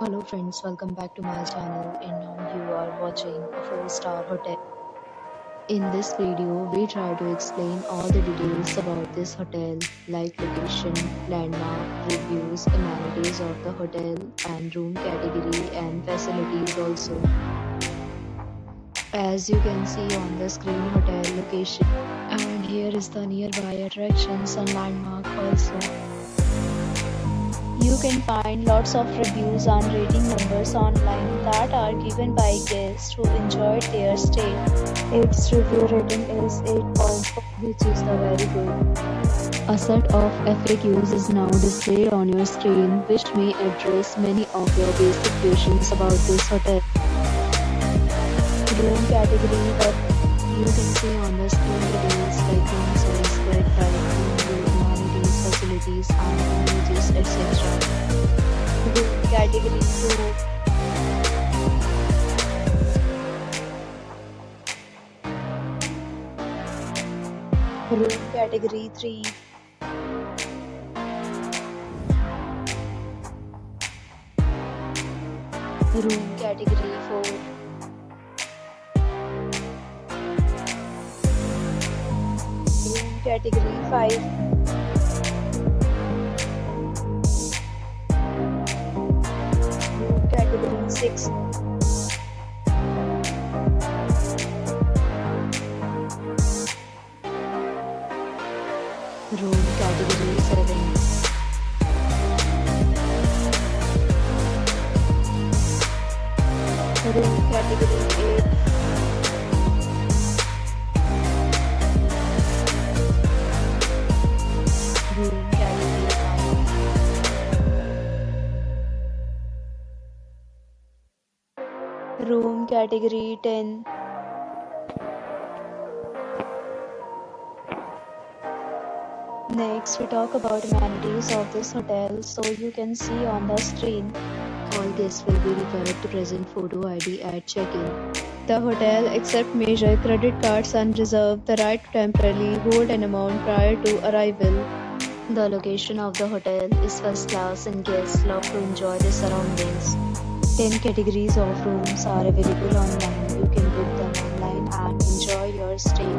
Hello friends, welcome back to my channel and now you are watching a 4-star hotel. In this video, we try to explain all the details about this hotel like location, landmark, reviews, amenities of the hotel and room category and facilities also. As you can see on the screen, hotel location, and here is the nearby attractions and landmark also. You can find lots of reviews and rating numbers online that are given by guests who enjoyed their stay. Its review rating is 8.4, which is the very good. A set of FAQs is now displayed on your screen, which may address many of your basic questions about this hotel. Room category, but you can see on the screen details like room size, bed type, room view, amenities, facilities, and images, etc. Room category 2. Room category 3. Room category 4. Room category 5. Room category 6. Room category 7. Room category 8. Room category 9. Room category 10. Next, we talk about amenities of this hotel, so you can see on the screen. All guests will be required to present photo ID at check-in. The hotel accepts major credit cards and reserves the right to temporarily hold an amount prior to arrival. The location of the hotel is first class and guests love to enjoy the surroundings. 10 categories of rooms are available online. You can book them online and enjoy your stay.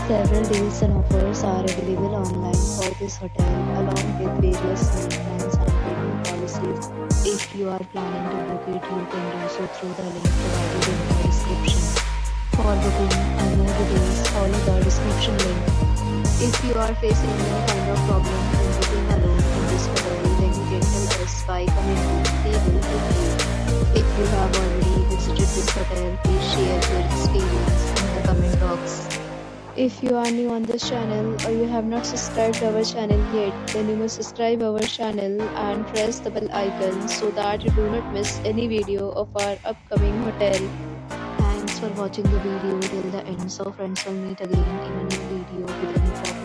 Several deals and offers are available online for this hotel, along with various maintenance and payment policies. If you are planning to book it, you can do so through the link provided in the description. For booking and more details, follow the description link. If you are facing any kind of problem in booking a room in this hotel, then you can tell us by commenting. We will help you. If you have already visited this hotel, please share your experience in the comment box. If you are new on this channel or you have not subscribed our channel yet, then you must subscribe our channel and press the bell icon so that you do not miss any video of our upcoming hotel. Thanks for watching the video till the end. So friends, will meet again in a new video with a new topic.